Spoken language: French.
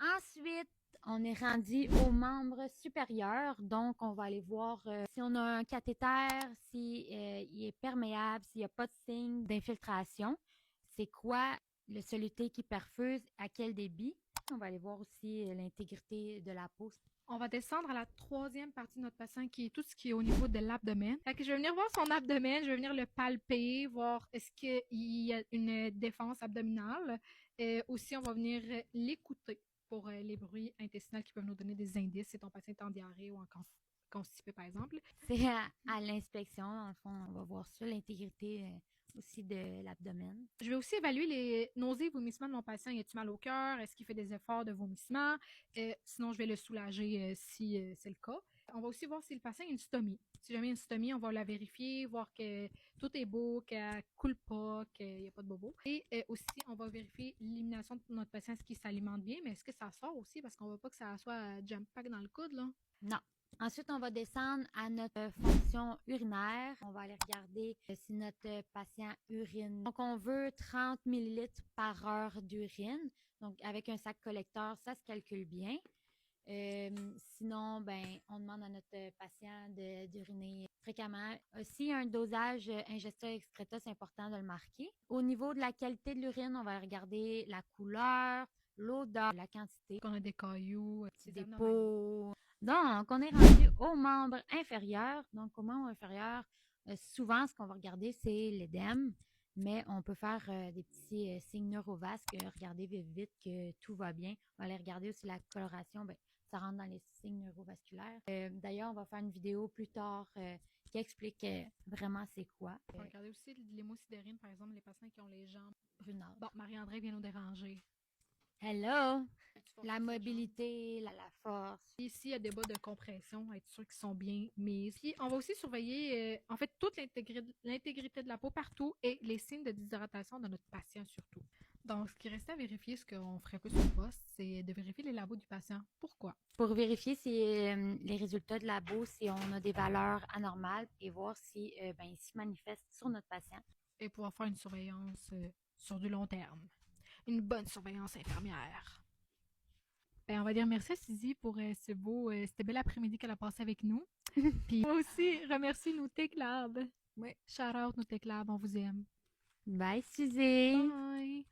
Ensuite, on est rendu aux membres supérieurs. Donc, on va aller voir si on a un cathéter, si il est perméable, s'il n'y a pas de signe d'infiltration. C'est quoi le soluté qui perfuse, à quel débit. On va aller voir aussi l'intégrité de la peau. On va descendre à la troisième partie de notre patient qui est tout ce qui est au niveau de l'abdomen. Fait que je vais venir voir son abdomen, je vais venir le palper, voir est-ce qu'il y a une défense abdominale. Aussi, on va venir l'écouter pour les bruits intestinaux qui peuvent nous donner des indices si ton patient est en diarrhée ou en constipé, par exemple. C'est à l'inspection, dans le fond, on va voir ça, l'intégrité aussi de l'abdomen. Je vais aussi évaluer les nausées et vomissements de mon patient. Y a-t-il mal au cœur? Est-ce qu'il fait des efforts de vomissement? Sinon, je vais le soulager si c'est le cas. On va aussi voir si le patient a une stomie. Si jamais il y a une stomie, on va la vérifier, voir que tout est beau, qu'elle ne coule pas, qu'il n'y a pas de bobo. Et aussi, on va vérifier l'élimination de notre patient, est-ce qu'il s'alimente bien, mais est-ce que ça sort aussi? Parce qu'on ne veut pas que ça soit jam-pack dans le coude, là. Non. Ensuite, on va descendre à notre fonction urinaire. On va aller regarder si notre patient urine. Donc, on veut 30 millilitres par heure d'urine. Donc, avec un sac collecteur, ça se calcule bien. Sinon, ben, on demande à notre patient d'uriner fréquemment. S'il y a un dosage ingesta-excreta, c'est important de le marquer. Au niveau de la qualité de l'urine, on va regarder la couleur, l'odeur, la quantité. Qu'on a des cailloux, Des peaux. Donc, on est rendu aux membres inférieurs. Donc, aux membres inférieurs, souvent, ce qu'on va regarder, c'est l'édème, mais on peut faire des petits signes neurovasques, regarder vite, vite que tout va bien. On va aller regarder aussi la coloration, ben, ça rentre dans les signes neurovasculaires. D'ailleurs, on va faire une vidéo plus tard qui explique vraiment c'est quoi. On va regarder aussi l'hémosidérine, par exemple, les patients qui ont les jambes brunâtres. Bon, Marie-André vient nous déranger. Hello! La mobilité, la force. Ici, il y a des bas de compression, être sûr qu'ils sont bien mises. Puis, on va aussi surveiller, en fait, toute l'intégrité de la peau partout et les signes de déshydratation de notre patient surtout. Donc, ce qui restait à vérifier, ce qu'on ferait plus sur le poste, c'est de vérifier les labos du patient. Pourquoi? Pour vérifier si les résultats de labo, si on a des valeurs anormales et voir si ben, ils se manifestent sur notre patient. Et pouvoir faire une surveillance sur du long terme. Une bonne surveillance infirmière. Ben, on va dire merci à Suzy pour ce bel après-midi qu'elle a passé avec nous. Puis on va aussi remercier nos Tech Labs. Oui. Shout out nos Tech Labs, on vous aime. Bye, Suzy! Bye!